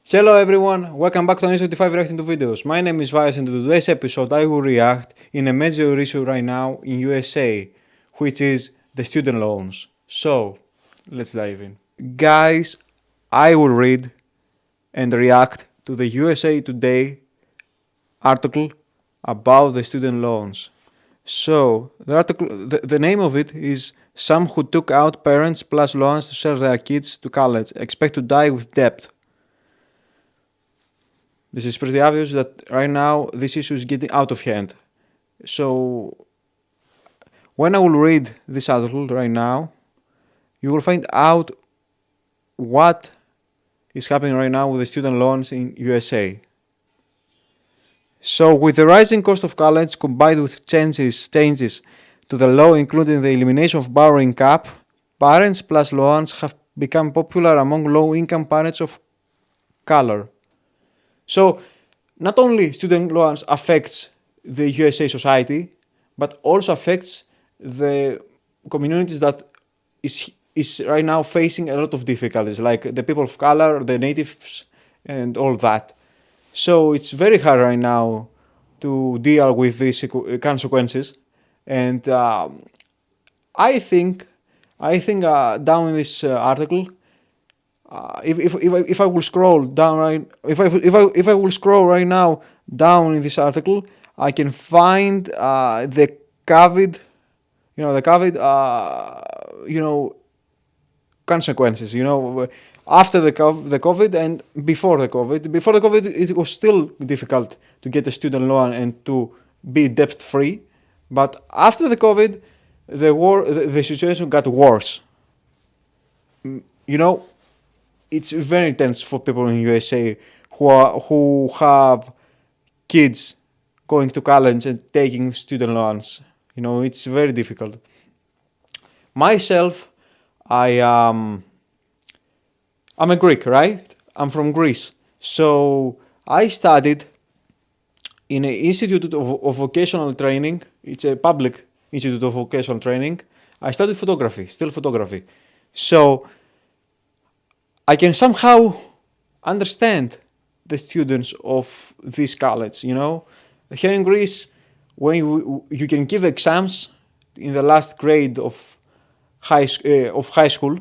Hello everyone, welcome back to UNEASY 25 Reacting to Videos. My name is Vias and in today's episode I will react in a major issue right now in USA, which is the student loans. So, let's dive in. Guys, I will read and react to the USA Today article about the student loans. So, the name of it is Some Who Took Out Parents Plus Loans to Send Their Kids to College Expect to Die with Debt. This is pretty obvious that right now this issue is getting out of hand. So when I will read this article right now, you will find out what is happening right now with the student loans in USA. So with the rising cost of college combined with changes to the law including the elimination of borrowing cap, parents plus loans have become popular among low-income parents of color. So not only student loans affects the USA society, but also affects the communities that is right now facing a lot of difficulties, like the people of color, the natives, and all that. So it's very hard right now to deal with these consequences, and down in this article, if I will scroll down right, if I will scroll right now down in this article, I can find the COVID, the COVID, consequences. After the COVID and before the COVID. Before the COVID, it was still difficult to get a student loan and to be debt free, but after the COVID, the situation got worse. It's very intense for people in USA who have kids going to college and taking student loans. It's very difficult. Myself, I'm a Greek, right? I'm from Greece. So I studied in an institute of vocational training. It's a public institute of vocational training. I studied photography, still photography. So I can somehow understand the students of this college. Here in Greece, when you can give exams in the last grade of high school,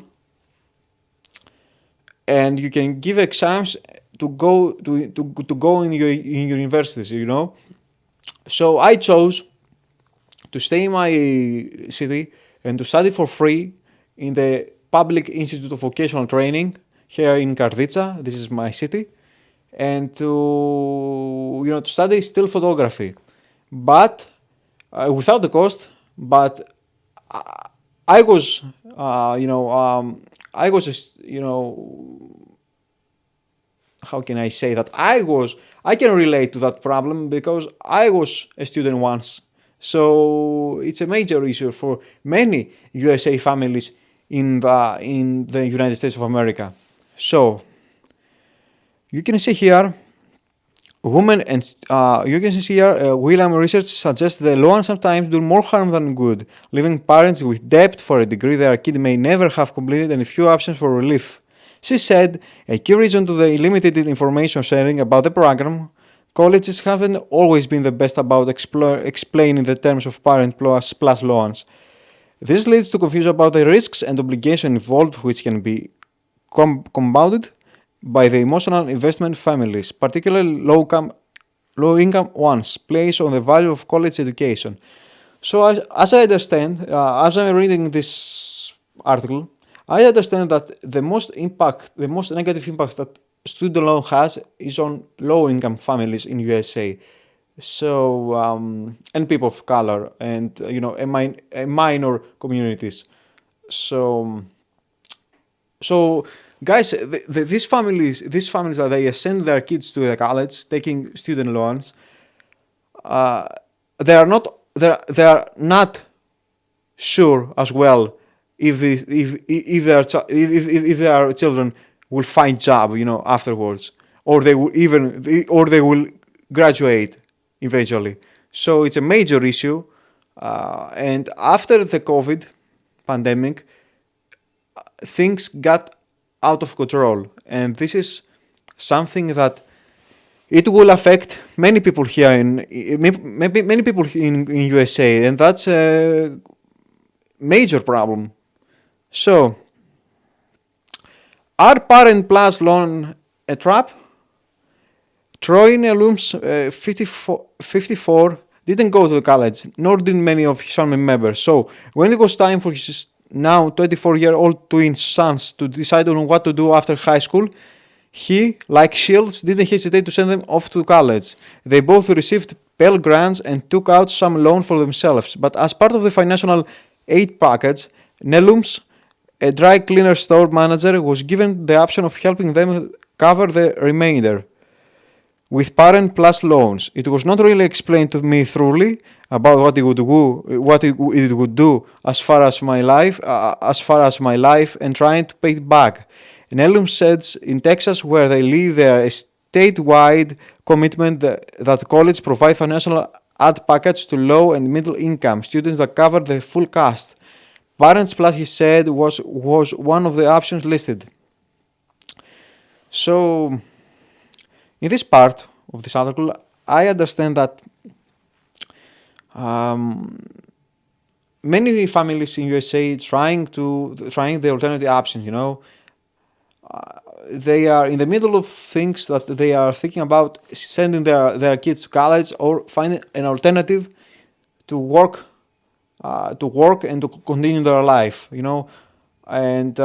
and you can give exams to go in universities. So I chose to stay in my city and to study for free in the Public Institute of Vocational Training here in Karditsa. This is my city, and to study still photography, but without the cost. But I was, I was, how can I say that? I can relate to that problem because I was a student once. So it's a major issue for many USA families in the United States of America. So you can see here, William research suggests the loans sometimes do more harm than good, leaving parents with debt for a degree their kid may never have completed and few options for relief. She said, a key reason to the limited information sharing about the program, colleges haven't always been the best about explaining the terms of parent plus loans. This leads to confusion about the risks and obligations involved, which can be compounded by the emotional investment families, particularly low-income ones, place on the value of college education. So as I understand, as I'm reading this article, I understand that the most negative impact that student loan has is on low-income families in USA. So and people of color and minor communities. So guys, these families that they send their kids to the college taking student loans, they are not sure as well if their children will find job afterwards, or they will graduate eventually. So it's a major issue, and after the COVID pandemic, things got out of control, and this is something that it will affect many people here maybe many people in USA, and that's a major problem. So, are Parent Plus loan a trap? Troy Nelum's 54 didn't go to college, nor did many of his family members. So, when it was time for his now 24-year-old twin sons to decide on what to do after high school, he, like Shields, didn't hesitate to send them off to college. They both received Pell Grants and took out some loan for themselves. But as part of the financial aid package, Nelum's, a dry cleaner store manager, was given the option of helping them cover the remainder with Parent Plus loans. It was not really explained to me thoroughly about what it would do as far as my life and trying to pay it back. Nelum said in Texas, where they live, there is a statewide commitment that college provide financial aid package to low and middle income students that cover the full cost. Parents Plus, he said, was one of the options listed. So, in this part of this article, I understand that many families in USA trying the alternative options. They are in the middle of things that they are thinking about sending their kids to college or finding an alternative to work and to continue their life. And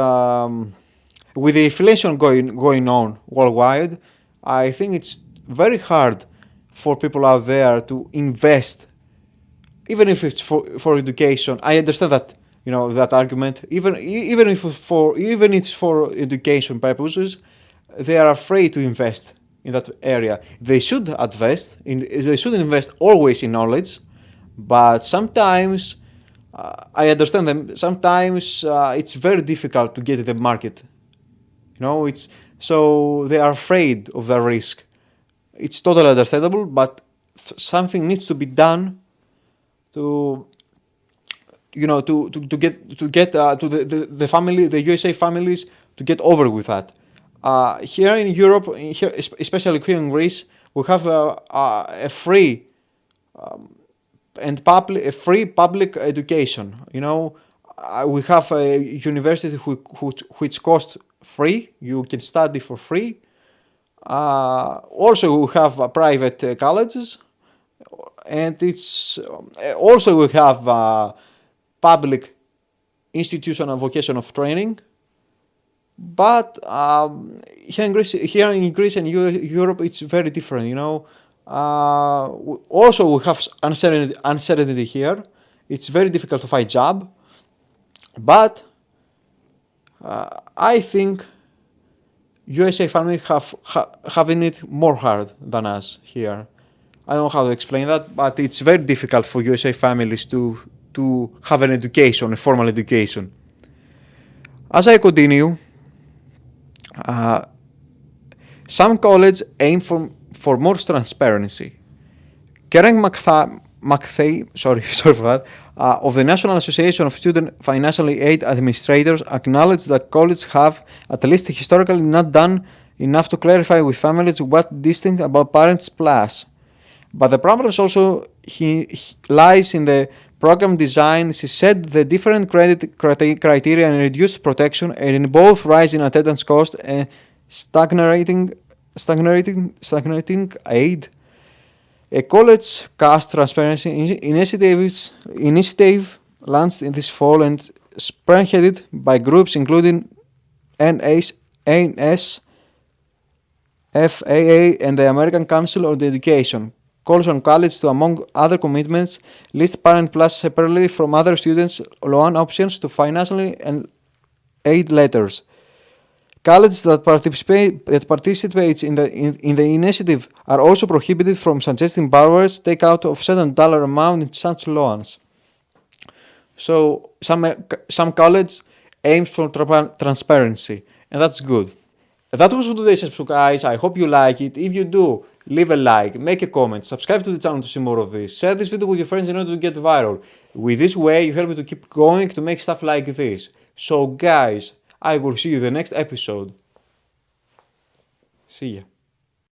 with the inflation going on worldwide, I think it's very hard for people out there to invest, even if it's for education. I understand that, that argument. Even it's for education purposes, they are afraid to invest in that area. They should invest always in knowledge, but sometimes I understand them. Sometimes it's very difficult to get in the market. So they are afraid of the risk. It's totally understandable, but something needs to be done to get to the family, the USA families, to get over with that. Here in Europe, especially here in Greece, we have a free public education. We have a university which costs free. You can study for free. Also, we have private colleges, and it's also we have public institutional vocational training. But here in Greece and Europe, it's very different. Also, we have uncertainty here. It's very difficult to find a job. But I think USA families having it more hard than us here. I don't know how to explain that, but it's very difficult for USA families to have an education, a formal education. As I continue, some colleges aim for more transparency. Karen McThay, sorry for that, of the National Association of Student Financial Aid Administrators acknowledged that colleges have, at least historically, not done enough to clarify with families what's distinct about Parents Plus. But the problem also lies in the program design. She said the different credit criteria and reduced protection, and in both rising attendance cost and stagnating aid. A college cost transparency initiative launched in this fall and spearheaded by groups including NS, FAA, and the American Council on Education. Calls on college to, among other commitments, list Parent Plus separately from other students' loan options to financially and aid letters. Colleges that participate in the initiative are also prohibited from suggesting borrowers take out of certain dollar amount in such loans. So some college aims for transparency, and that's good. That was for today's episode, guys. I hope you like it. If you do, leave a like, make a comment, subscribe to the channel to see more of this. Share this video with your friends in order to get viral. With this way, you help me to keep going to make stuff like this. So, guys, I will see you in the next episode. See ya.